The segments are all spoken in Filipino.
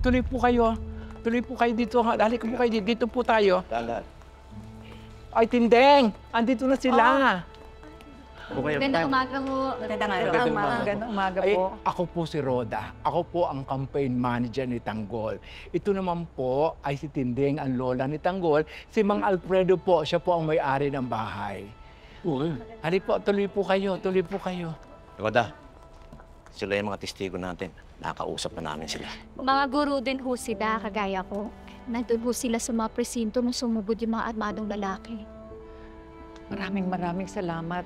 tuloy po kayo. Tuloy po kayo dito. Dali po kayo dito. Dito po tayo. Dahan. Ay, Tindeng! Andito na sila. Magandang umaga po. Magandang umaga Ay, po. ako po si Roda. Ako po ang campaign manager ni Tanggol. Ito naman po ay si Tindeng, ang lola ni Tanggol. Si Mang Alfredo po, siya po ang may-ari ng bahay. Hali po, tuloy po kayo. Tuloy po kayo. Roda, sila yung mga testigo natin. Nakakausap na namin sila. Mga guro din ho sila, kagaya ko. Nandun ho sila sa mga presinto nung sumugod yung mga armadong lalaki. Maraming salamat.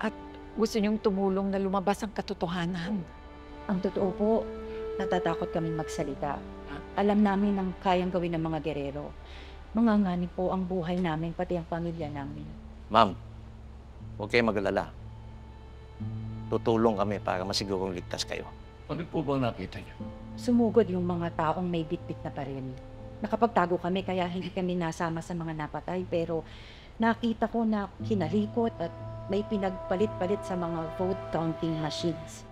At gusto niyong tumulong na lumabas ang katotohanan. Ang totoo po, natatakot kaming magsalita. Alam namin ang kayang gawin ng mga gerero. Mangangani po ang buhay namin, pati ang pamilya namin. Ma'am, huwag kayong mag-alala. Tutulong kami para masigurong ligtas kayo. Ano po bang nakita niyo? Sumugod yung mga taong may bitbit na baril. Nakapagtago kami kaya hindi kami nasama sa mga napatay, pero nakita ko na kinalikot at may pinagpalit-palit sa mga vote counting machines.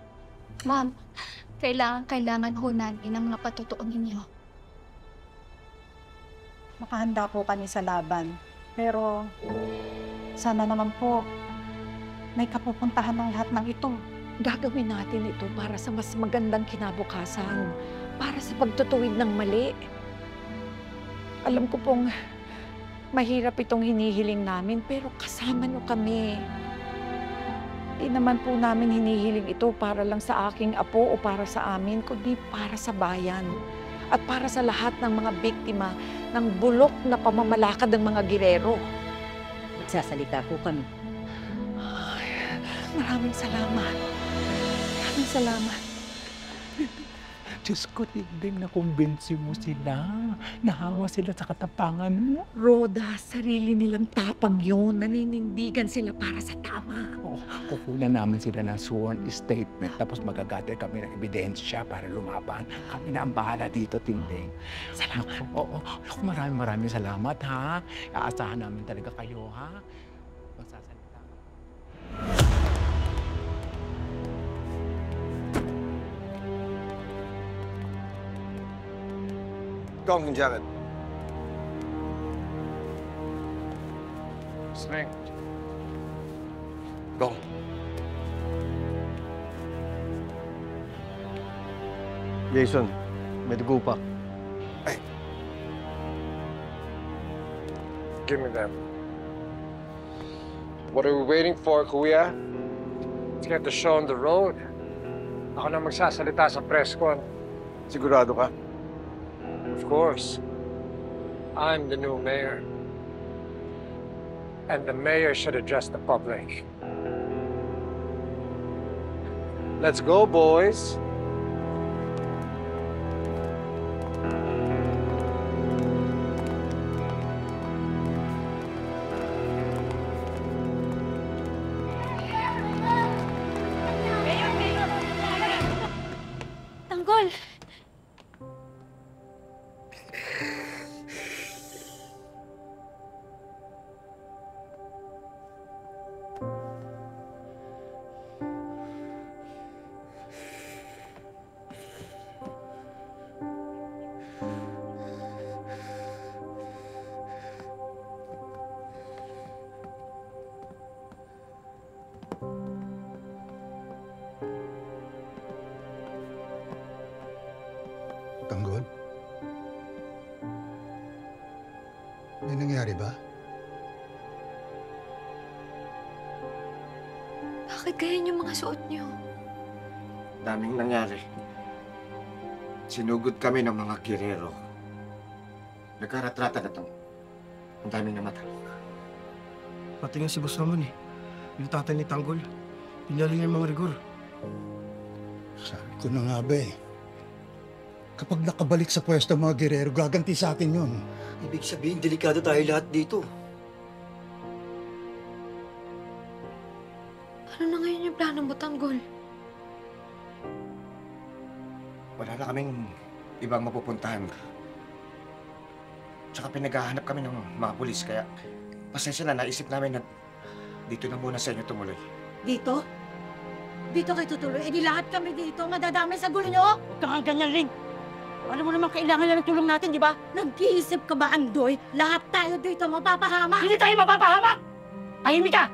Ma'am, kailangan ho namin ang mga patutuon ninyo. Makahanda po kami sa laban. Pero sana naman po may kapupuntahan ng lahat ng ito. Gagawin natin ito para sa mas magandang kinabukasan. Para sa pagtutuwid ng mali. Alam ko pong mahirap itong hinihiling namin, pero kasama niyo kami. Di naman po namin hinihiling ito para lang sa aking apo o para sa amin, kundi para sa bayan. At para sa lahat ng mga biktima ng bulok na pamamalakad ng mga girero. Magsasalita po kami. Ay, maraming salamat. Maraming salamat. Diyos ko, Tindeng, nakumbinsi mo sila. Nahawa sila sa katapangan mo. Roda, sarili nilang tapang yun. Naninindigan sila para sa tama. Kukunan namin sila ng sworn statement, tapos magagatay kami ng ebidensya para lumaban. Kami na ang bahala dito, Tindeng. Salamat. Oo, maraming salamat, ha? Aasahan namin talaga kayo, ha? Magsasalita. Gong, Jared. Snake. Gong. Jason, may dugo pa. Give me them. What are we waiting for, Kuya? Let's get the show on the road. Ako na magsasalita sa press con. Sigurado ka? Of course. I'm the new mayor. And the mayor should address the public. Let's go, boys. Tanggol! Tanggol? May nangyari ba? Bakit ganyan yung mga suot niyo? Daming nangyari. Sinugod kami ng mga kirero. Nagkaratrata na to. Ang daming namatay. Pati nga si Boss Ramon eh. Yung tatay ni Tanggol. Pinali niya yung mga rigor. Sabi ko na nga ba eh. Kapag nakabalik sa pwesto mga gerero, gaganti sa atin yun. Ibig sabihin, delikado tayo lahat dito. Ano na ngayon yung plano mo, Tanggol? Wala na kaming ibang mapupuntahan. Tsaka pinaghahanap kami ng mga pulis, kaya pasensya na, naisip namin na dito na muna sa inyo tumuloy. Dito? Dito kayo tutuloy? Eh di lahat kami dito, madadami sa gulo nyo? Huwag ka nga ganyan, Ling. Alam mo naman, kailangan na ng tulong natin, di ba? Nag-iisip ka ba, Andoy? Lahat tayo dito mapapahamak. Hindi tayo mapapahamak! Tahimik ka!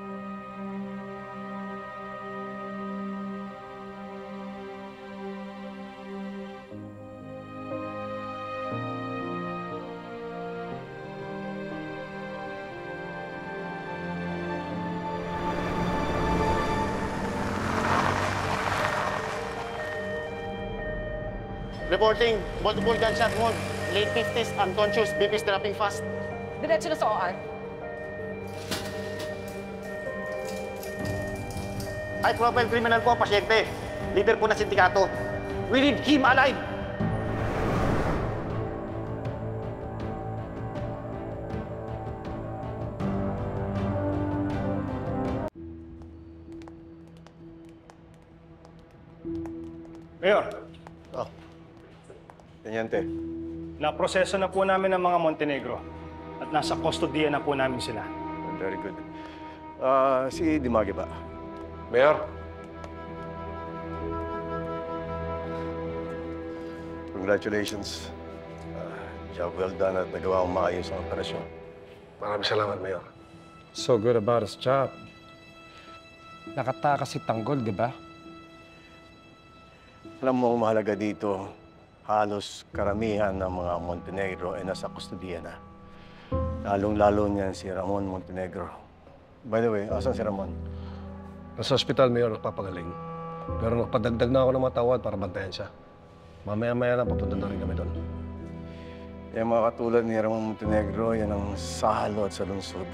Reporting, multiple gunshot wound. Late 50s, unconscious, BP's dropping fast. Diretso na sa OR. High-profile criminal po, pasyente. Leader po ng sindikato. We need him alive! Mayor. Teniente. Naproseso na po namin ang mga Montenegro at nasa kustodiya na po namin sila. Very good. Si Dimagi ba? Mayor? Congratulations. Job well done at nagawa mong maayos ang operasyon. Maraming salamat, Mayor. So good about his job. Nakatakas si Tanggol, di ba? Alam mo, ang mahalaga dito, halos karamihan ng mga Montenegro ay nasa kustodiya na. Lalong-lalo niyan si Ramon Montenegro. By the way, asan si Ramon? Nasa ospital, Mayor, nagpapagaling. Pero nagpadagdag na ako ng mga tawad para bantayan siya. Mamaya-maya lang, papunta na rin kami doon. Yung mga katulad ni Ramon Montenegro, yan ang salot sa lungsod.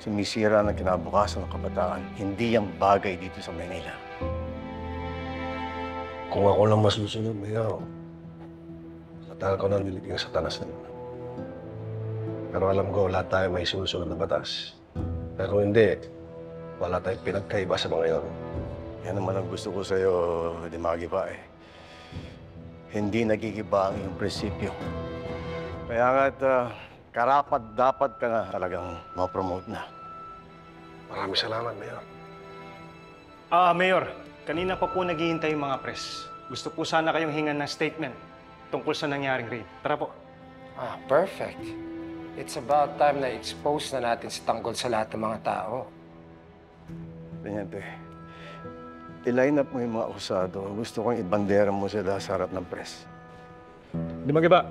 Sumisira ng kinabukasan ng kabataan. Hindi yan bagay dito sa Manila. Kung ako lang masusunod, Mayor, tagal ko nang niliging sa tanas na yun. Pero alam ko, lahat tayo may susunod na batas. Pero kung hindi, wala tayong pinagkaiba sa mga yun. Yan naman ang gusto ko sa'yo, Dimagi pa eh. Hindi nagigiba ang iyong prinsipyo. Kaya nga't karapat-dapat ka na talagang ma-promote na. Maraming salamat, Mayor. Mayor, kanina pa po naghihintay yung mga press. Gusto po sana kayong hingan ng statement tungkol sa nangyaring raid. Tara po. Perfect. It's about time na expose na natin si Tanggol sa lahat ng mga tao. Teniente, i-line up mo yung mga akusado. Gusto kong ibandera mo sila sa harap ng press. Di magiba?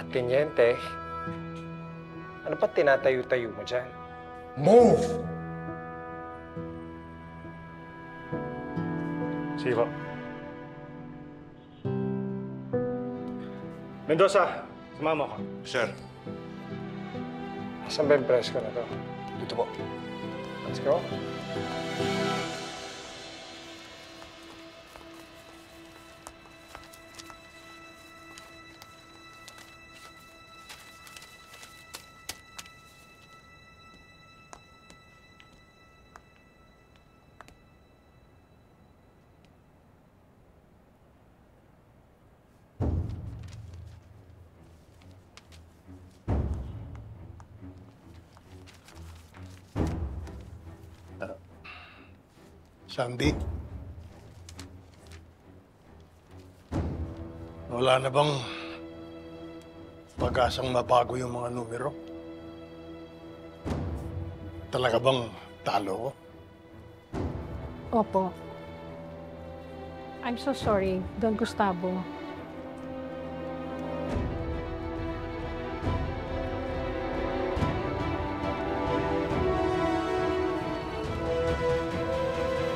Teniente, ano pa tinatayo-tayo mo dyan? Move! Sige po. Mendoza, sumama ko. Sir. Saan ba yung press ko na to? Dito po. Let's go. Sandy, wala na bang pag-asang mabago yung mga numero? Talaga bang talo ko? Opo. I'm so sorry, Don Gustavo.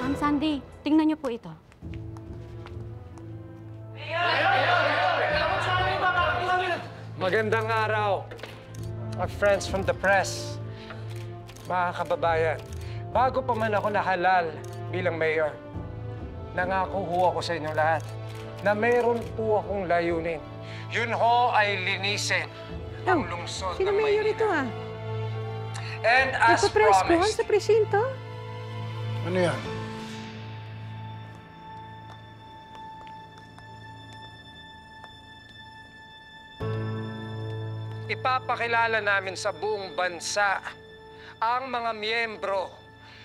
Ma'am Sandy, tingnan niyo po ito. Magandang araw, our friends from the press. Mga kababayan, bago pa man ako nahalal bilang mayor, nangako ho ako sa inyo lahat na mayroon po akong layunin. Yun ho ay linisin ang lungsod ng Mayor ito ah? And as Nagpa-press con promised, sa presinto? Ano yan? ipapakilala namin sa buong bansa ang mga miyembro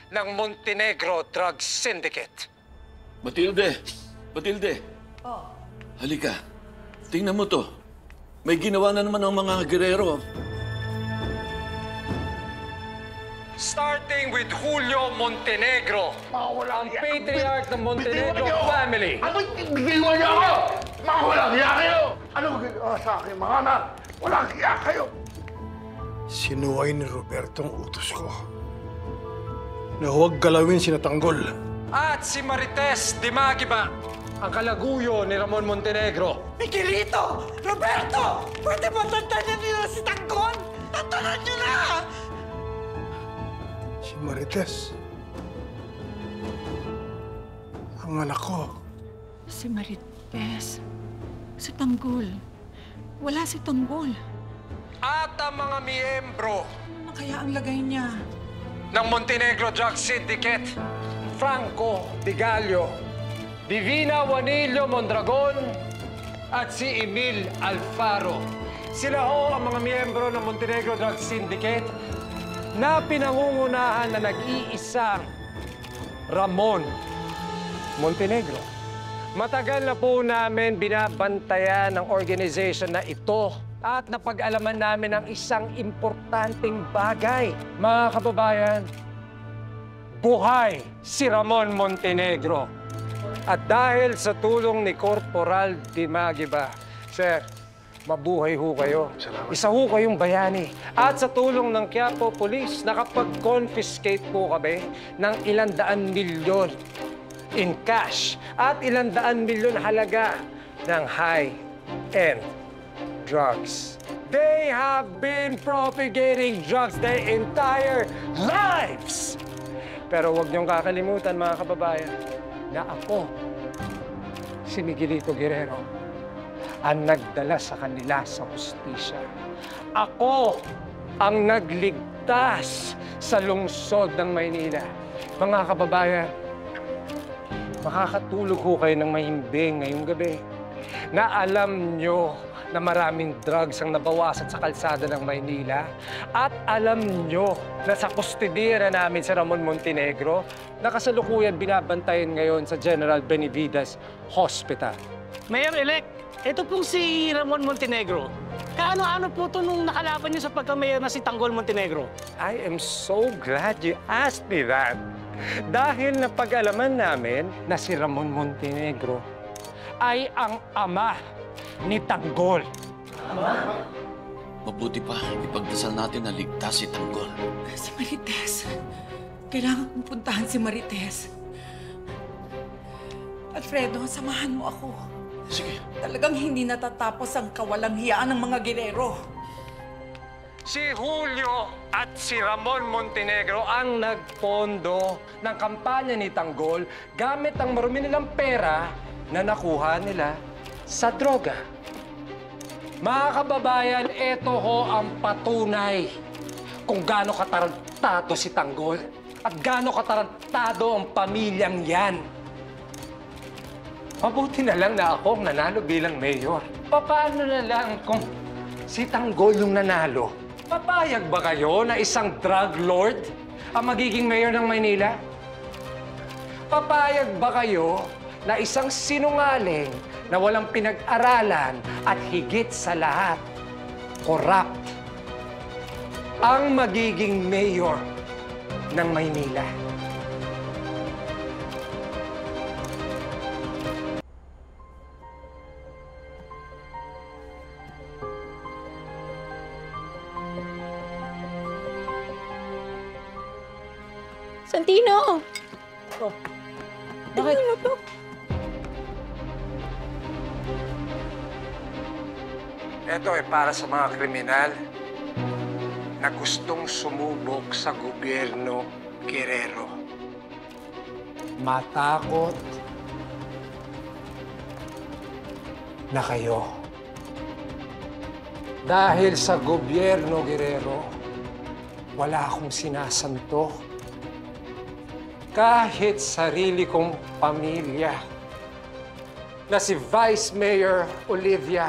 ng Montenegro Drug Syndicate. Matilde! Matilde! Oh. Halika. tingnan mo to. May ginawa na naman ang mga gerero. Starting with Julio Montenegro, ang patriarch ng Montenegro family. Ano ginawa niyo ako? Mga walang hiya kayo! Ano ginawa sa akin, mga anak? Walang hiya kayo! Sinuway ni Roberto ang utos ko na huwag galawin si Natanggol. At si Marites Dimagiba, ang kalaguyo ni Ramon Montenegro. Miguelito! Roberto! Pwede ba tantanan niyo si Tanggol? Tantanan niyo na! Si Marites. Ang anak ko. Si Marites. Si Tanggol. Wala si Tanggol. At ang mga miyembro Ano kaya ang lagay niya? ng Montenegro Drug Syndicate, Franco Di Gallo, Divina Juanillo Mondragon, at si Emil Alfaro. Sila ho ang mga miyembro ng Montenegro Drug Syndicate na pinangungunahan na nag-iisang Ramon Montenegro. Matagal na po namin binabantayan ng organization na ito at napag-alaman namin ang isang importanteng bagay. Mga kababayan, buhay si Ramon Montenegro. At dahil sa tulong ni Corporal Dimagiba, Sir, mabuhay ho kayo. Isa ho kayong bayani. At sa tulong ng Quiapo Police, nakapag-confiscate po kami ng 100 milyon in cash at 100 milyon halaga ng high-end drugs. They have been propagating drugs their entire lives. Pero huwag niyong kakalimutan, mga kababayan, na ako, si Miguelito Guerrero, ang nagdala sa kanila sa hustisya. Ako ang nagligtas sa lungsod ng Maynila. Mga kababayan, makakatulog ho kayo ng mahimbing ngayong gabi na alam nyo na maraming drugs ang nabawasan sa kalsada ng Maynila at alam nyo na sa kustodiya namin si Ramon Montenegro na kasalukuyan binabantayan ngayon sa General Benavides Hospital. Mayor-elect, ito pong si Ramon Montenegro. Kaano-ano po ito nung nakalaban niyo sa pagka-mayor na si Tanggol Montenegro? I am so glad you asked me that. Dahil napag-alaman namin na si Ramon Montenegro ay ang ama ni Tanggol. Mabuti pa, ipagdasal natin na ligtas si Tanggol. Si Marites. Kailangan kong puntahan si Marites. Alfredo, samahan mo ako. Sige. Talagang hindi natatapos ang kawalang hiyaan ng mga gerero. Si Julio at si Ramon Montenegro ang nagpondo ng kampanya ni Tanggol gamit ang marumi nilang pera na nakuha nila sa droga. Mga kababayan, ito ho ang patunay kung gaano katarantado si Tanggol at gaano katarantado ang pamilyang yan. Mabuti na lang na ako ang nanalo bilang mayor. Paano na lang kung si Tanggol yung nanalo? Papayag ba kayo na isang drug lord ang magiging mayor ng Maynila? Papayag ba kayo na isang sinungaling na walang pinag-aralan at higit sa lahat, corrupt ang magiging mayor ng Maynila? Santino! Oh. Bakit? Ito ay para sa mga kriminal na gustong sumubok sa gobyerno Guerrero. Matakot na kayo. Dahil sa gobyerno Guerrero, wala akong sinasanto. Kahit sarili kong pamilya na si Vice Mayor Olivia,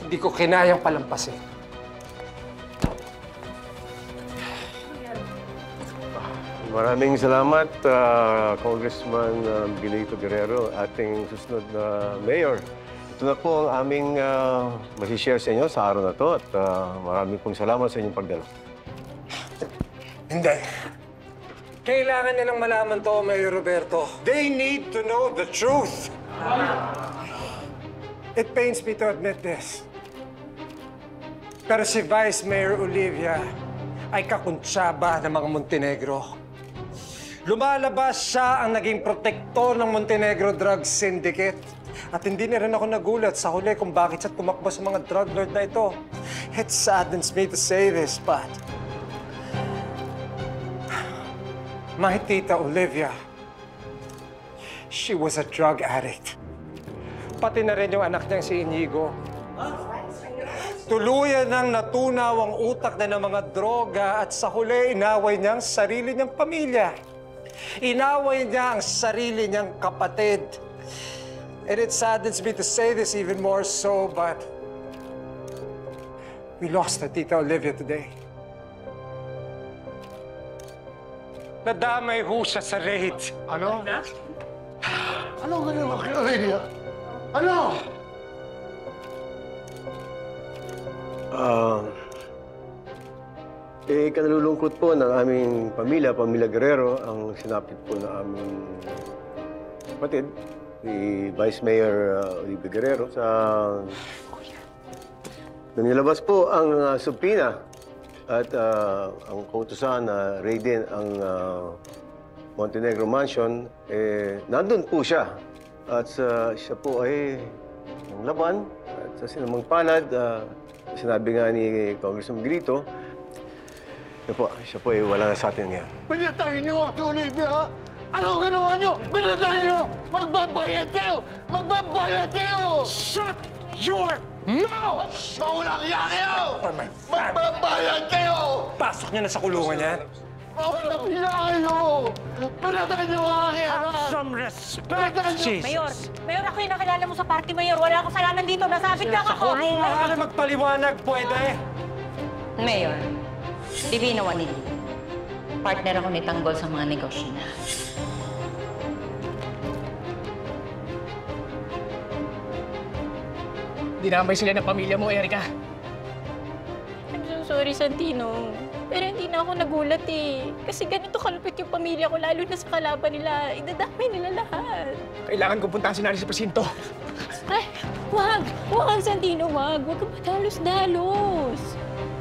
hindi ko kinayang palampasin. Maraming salamat, Congressman Miguelito Guerrero, ating susunod na mayor. Ito na po ang aming masishare sa inyo sa araw na to at maraming pong salamat sa inyong pagdalo. Hindi. Kailangan nilang malaman to, Mayor Roberto. They need to know the truth. It pains me to admit this. Pero si Vice Mayor Olivia ay kakuntsaba ng mga Montenegro. Lumalabas siya ang naging protektor ng Montenegro Drug Syndicate. At hindi na rin ako nagulat sa huli kung bakit siya tumakbo sa mga drug lord na ito. It saddens me to say this, but my tita Olivia, she was a drug addict. Pati na rin yung anak niyang si Inigo. Tuluyan nang natunaw ang utak na ng mga droga at sa huli inaway niya ang sarili niyang pamilya. Inaway niya ang sarili niyang kapatid. And it saddens me to say this even more so, but we lost our Tita Olivia today. Nadamay ho siya sa raid. Ano? Ano ginawa kay Olivia? Ano? Kanalulungkot po ng aming pamilya Guerrero, ang sinapit po ng aming kapatid, si Vice Mayor Olivia Guerrero, sa nilabas po ang subpoena at ang kautusan na raidin ang Montenegro Mansion, nandun po siya. At siya po ay laban at sa sinamang palad, sinabi nga ni Congressman Grito, siya po ay wala na sa atin ngayon. Pinatay niyo si Olivia! Ano ginawa niyo? Pinatay niyo! Magbabayad kayo! Magbabayad kayo! Shut your mouth! Maulang iya kayo! Magbabayad kayo! Pasok niya na sa kulungan yan. Maulang iya kayo! Pinatay niyo ang aking anak! Some respect! Mayor, ako yung nakilala mo sa party, Mayor. Wala akong kasalanan dito. Nasabit lang ako. Baka magpaliwanag, pwede. Mayor, Divina Wanili. Partner ako ni Tanggol sa mga negosyo niya. Dinamay sila ng pamilya mo, Erica. I'm so sorry, Santino. Pero hindi na ako nagulat eh. Kasi ganito kalupit yung pamilya ko, lalo na sa kalaban nila. Idadamay nila lahat. Kailangan kong puntahan si Nani sa presinto. Ay, wag! Wag, Santino, wag! Wag kang padalos-dalos.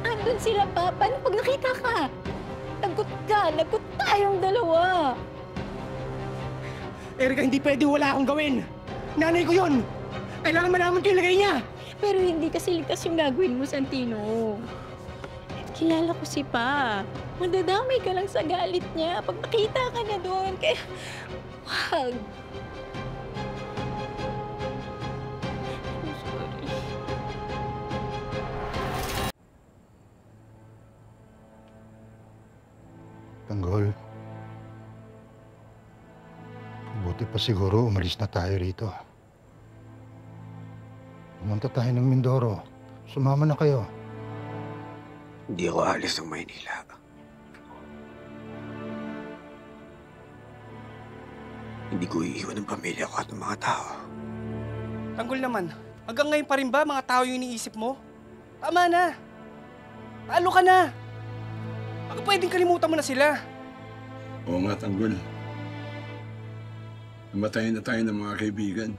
Andun sila, pa. Paano pag nakita ka? Lagot ka! Lagot tayong dalawa! Erica, hindi pwede wala akong gawin. Nanay ko yun! Kailangan malaman ko yung lagay niya! Pero hindi kasi ligtas yung gagawin mo, Santino. Kilala ko si Pa. Madadamay ka lang sa galit niya pag nakita ka na doon. Kaya, wag. I'm sorry. Tanggol. Buti pa siguro umalis na tayo rito. Pumunta tayo ng Mindoro. Sumama na kayo. Hindi ako alis ng Maynila. Hindi ko iiwan ang pamilya ko at ang mga tao. Tanggol naman, hanggang ngayon pa rin ba mga tao yung iniisip mo? Tama na! Paalo ka na! Baka pwedeng kalimutan mo na sila. Oo nga, Tanggol. Namatayin na tayo ng mga kaibigan.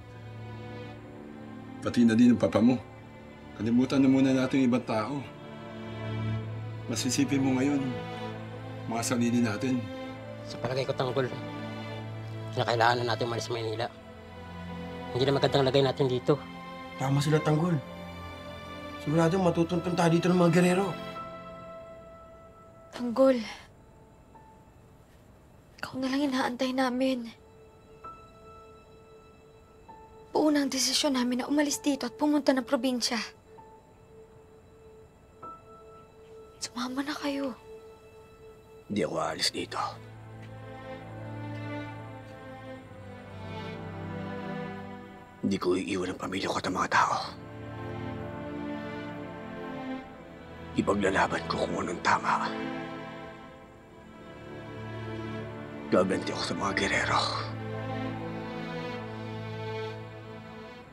Pati na din ang papa mo. Kalimutan na muna natin ibang tao. Masisipin mo ngayon, mga sarili natin. Sa palagay ko, Tanggol, kinakailangan na natin umalis sa Maynila. Hindi na magandang lagay natin dito. Tama sila, Tanggol. Sigurado matutuntun tayo dito ng mga Guerrero. Tanggol, ikaw na lang inaantay namin. Buo na ang desisyon namin na umalis dito at pumunta ng probinsya. Sumama na kayo. Hindi ako aalis dito. Hindi ko iiwan ang pamilya ko at ang mga tao. Ipaglalaban ko kung anong tama. Gaganti ako sa mga gerero.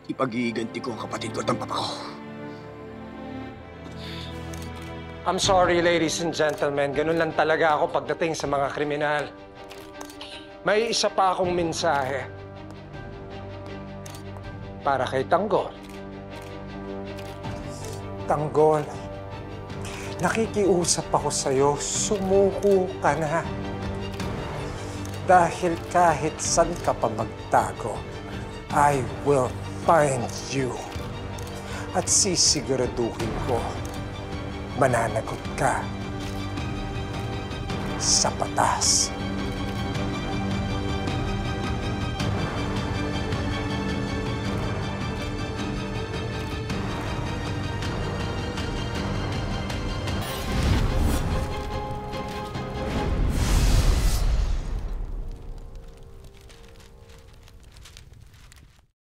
Ipag-iiganti ko ang kapatid ko at ang papa ko. I'm sorry, ladies and gentlemen. Ganun lang talaga ako pagdating sa mga kriminal. May isa pa akong mensahe. Para kay Tanggol. Tanggol, nakikiusap ako sa'yo, sumuko ka na. Dahil kahit saan ka pa magtago, I will find you. At sisiguraduhin ko, mananagot ka sa batas.